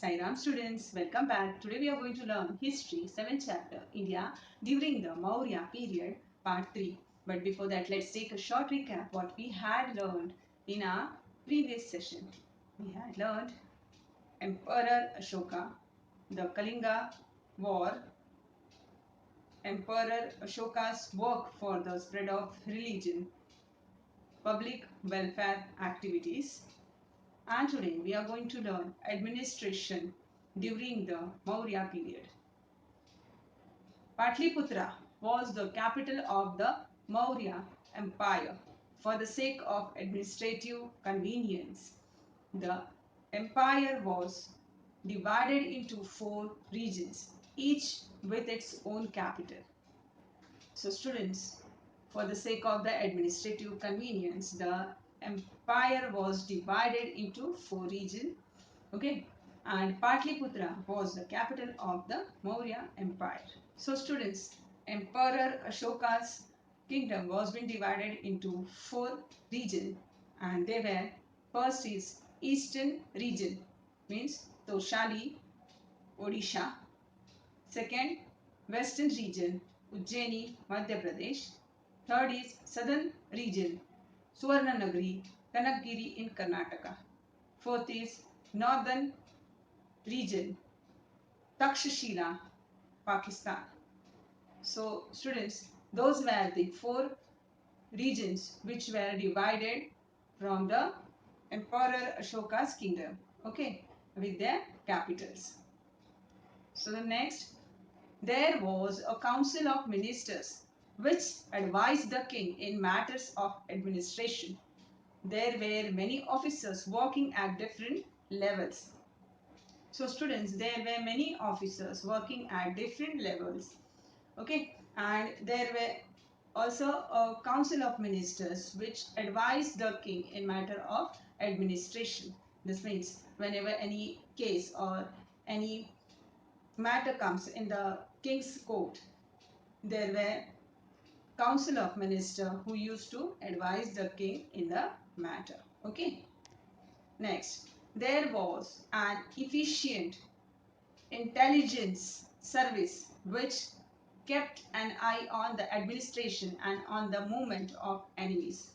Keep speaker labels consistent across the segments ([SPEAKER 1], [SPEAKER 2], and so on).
[SPEAKER 1] Sairam students, welcome back. Today we are going to learn History 7th chapter India during the Maurya period part 3. But before that, let's take a short recap what we had learned in our previous session. We had learned Emperor Ashoka, the Kalinga War, Emperor Ashoka's work for the spread of religion, public welfare activities, and today we are going to learn administration during the Maurya period. Patliputra was the capital of the Maurya Empire. For the sake of administrative convenience, the empire was divided into 4 regions, each with its own capital. So students, for the sake of the administrative convenience, the empire was divided into 4 regions. Okay, and Patliputra was the capital of the Maurya Empire. So students, Emperor Ashoka's kingdom was being divided into 4 regions, and they were: first is Eastern region, means Toshali, Odisha. Second, Western region, Ujjaini, Madhya Pradesh. Third is Southern region, Suvarnanagari, Kanakgiri in Karnataka. Fourth is Northern region, Takshashila, Pakistan. So students, those were the 4 regions which were divided from the Emperor Ashoka's kingdom, okay, with their capitals. So the next, there was a council of ministers which advised the king in matters of administration. There were many officers working at different levels. So students, there were many officers working at different levels. Okay, and there were also a council of ministers which advised the king in matter of administration. This means whenever any case or any matter comes in the king's court, there were council of ministers who used to advise the king in the matter. Okay. Next, there was an efficient intelligence service which kept an eye on the administration and on the movement of enemies.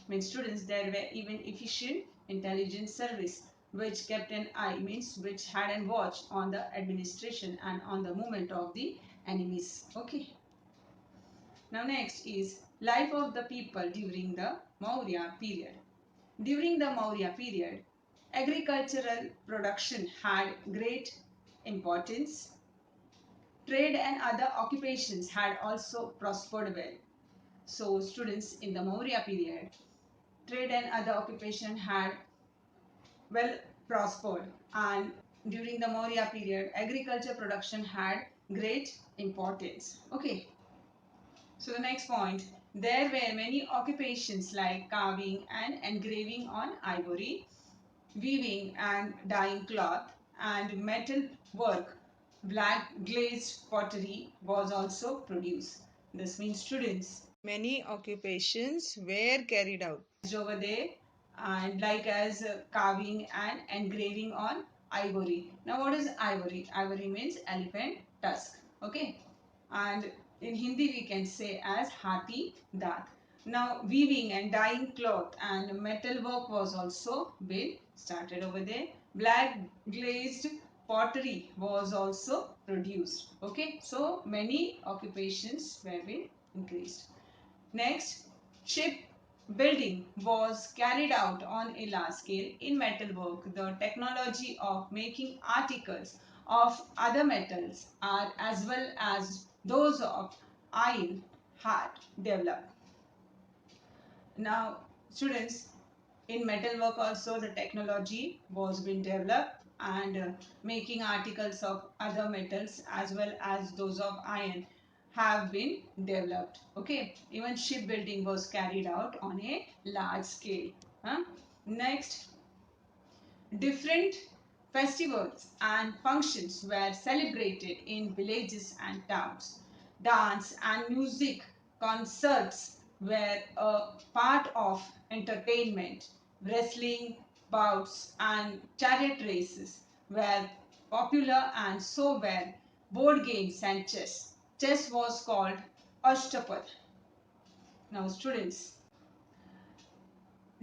[SPEAKER 1] Means students, there were even efficient intelligence service which kept an eye, means which had an watch on the administration and on the movement of the enemies. Okay. Now next is life of the people during the Maurya period. During the Maurya period, agricultural production had great importance. Trade and other occupations had also prospered well. So students, in the Maurya period, trade and other occupation had well prospered, and during the Maurya period, agriculture production had great importance. Okay. So the next point, there were many occupations like carving and engraving on ivory, weaving and dyeing cloth, and metal work. Black glazed pottery was also produced. This means students,
[SPEAKER 2] Many occupations were carried out.
[SPEAKER 1] over there, and like as carving and engraving on ivory. Now what is ivory? Ivory means elephant tusk. Okay, and in Hindi we can say as hati daat. Now weaving and dyeing cloth and metal work was also been started over there. Black glazed pottery was also produced. Okay, so many occupations were been increased. Next, ship building was carried out on a large scale in metalwork. The technology of making articles of other metals are as well as those of iron had developed. Now, students, in metalwork also the technology was being developed, and making articles of other metals as well as those of iron have been developed. Okay, even shipbuilding was carried out on a large scale. Next, different festivals and functions were celebrated in villages and towns. Dance and music concerts were a part of entertainment. Wrestling bouts and chariot races were popular and so were board games and chess. Chess was called Ashtapad. Now students,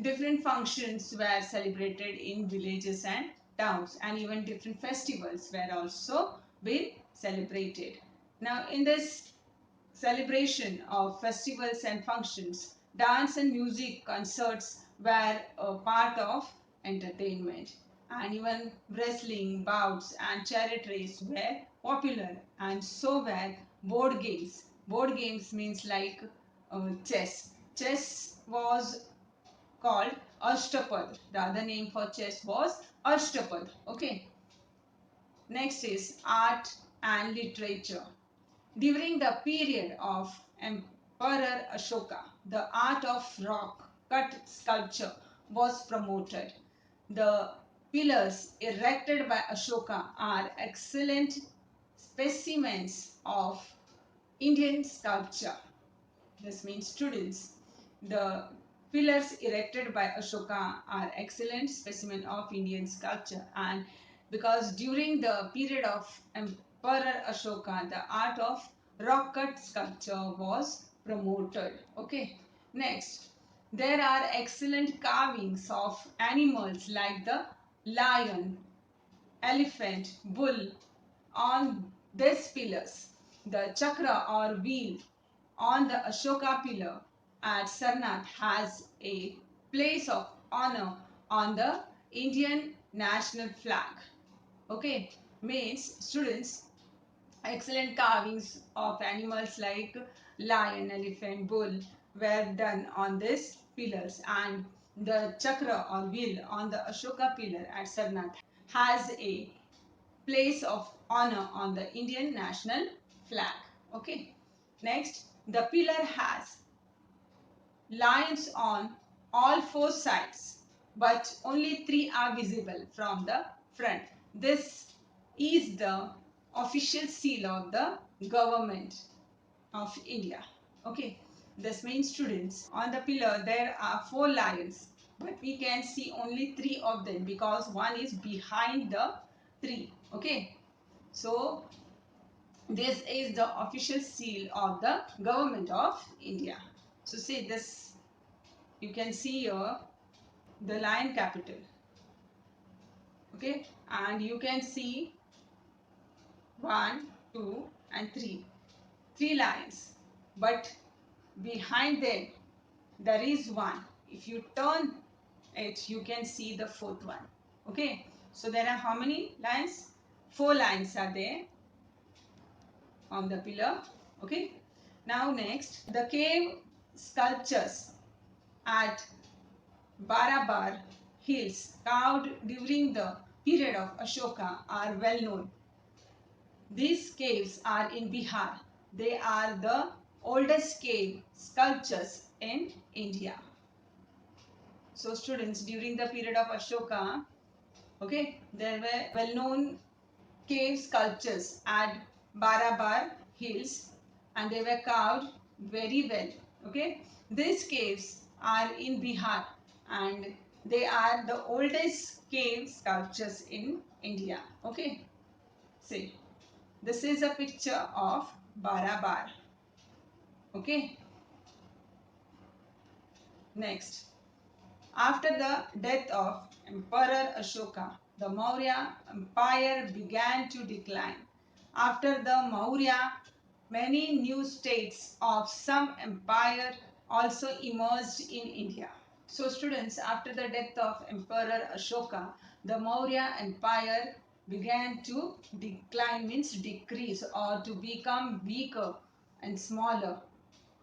[SPEAKER 1] different functions were celebrated in villages and towns, and even different festivals were also been celebrated. Now in this celebration of festivals and functions, dance and music concerts were a part of entertainment, and even wrestling bouts and chariot race were popular, and so were board games. Board games means like chess. Chess was called Ashtapad. The other name for chess was Ashtapad. Okay. Next is art and literature. During the period of Emperor Ashoka, the art of rock cut sculpture was promoted. The pillars erected by Ashoka are excellent specimens of Indian sculpture. This means students, the pillars erected by Ashoka are excellent specimen of Indian sculpture, and because during the period of Emperor Ashoka, the art of rock cut sculpture was promoted. Okay. Next, there are excellent carvings of animals like the lion, elephant, bull on these pillars. The chakra or wheel on the Ashoka pillar at Sarnath has a place of honor on the Indian national flag. Okay, means students, excellent carvings of animals like lion, elephant, bull were done on these pillars, and the chakra or wheel on the Ashoka pillar at Sarnath has a place of honor on the Indian national flag. Okay. Next, the pillar has lions on all four sides, but only three are visible from the front. This is the official seal of the government of India. Okay. This means students, on the pillar there are four lions, but we can see only three of them because one is behind the three. Okay. So this is the official seal of the government of India. So see this, you can see here the lion capital. Okay, and you can see one, two, and three. Three lions, but behind them there is one. If you turn it, you can see the fourth one. Okay, so there are how many lions? Four lions are there on the pillar. Okay, now next, the cave sculptures at Barabar hills carved during the period of Ashoka are well known. These caves are in Bihar. They are the oldest cave sculptures in India. So students, during the period of Ashoka, okay, there were well known cave sculptures at Barabar hills, and they were carved very well. Okay, these caves are in Bihar, and they are the oldest cave sculptures in India. Okay, see, this is a picture of Barabar. Okay, next, after the death of Emperor Ashoka, the Maurya Empire began to decline. After the Maurya, many new states of some empire also emerged in India. So students, after the death of Emperor Ashoka, the Maurya Empire began to decline, means decrease, or to become weaker and smaller.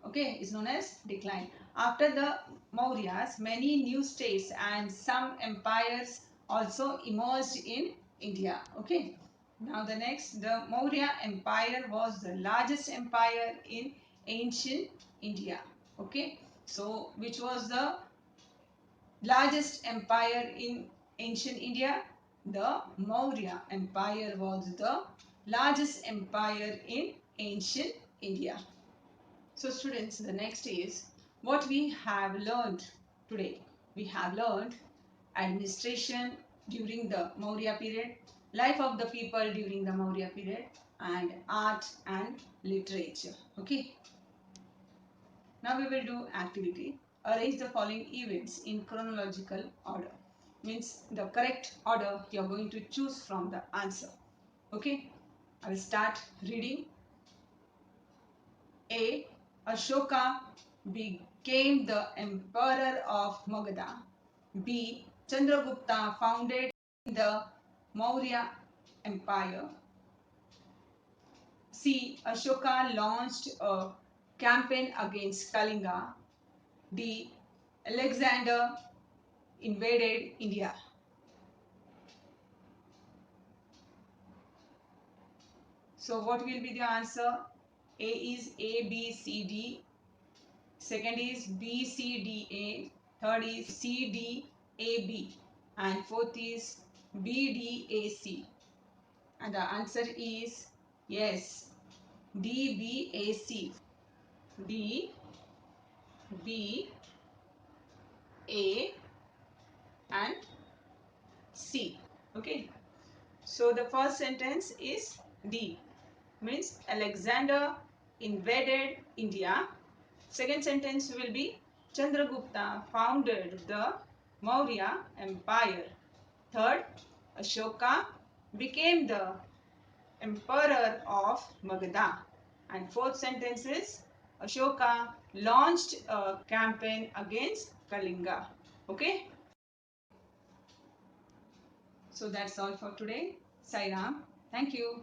[SPEAKER 1] Okay, is known as decline. After the Mauryas, many new states and some empires also emerged in India. Okay, now the next, the Maurya Empire was the largest empire in ancient India. Okay, so which was the largest empire in ancient India? The Maurya Empire was the largest empire in ancient India. So students, the next is what we have learned today. We have learned administration during the Maurya period. life of the people during the Maurya period, and art and literature. Okay. Now we will do activity. Arrange the following events in chronological order. Means the correct order you are going to choose from the answer. Okay. I will start reading. A. Ashoka became the emperor of Magadha. B. Chandragupta founded the Maurya Empire. C. Ashoka launched a campaign against Kalinga. D. Alexander invaded India. So what will be the answer? A is A, B, C, D. Second is B, C, D, A. Third is C, D, A, B. And fourth is B, D, A, C. And the answer is yes, D, B, A, C. D, B, A, and C. Okay. So the first sentence is D, means Alexander invaded India. Second sentence will be Chandragupta founded the Maurya Empire. Third, Ashoka became the emperor of Magadha. And fourth sentence is Ashoka launched a campaign against Kalinga. Okay. So that's all for today. Sai Ram. Thank you.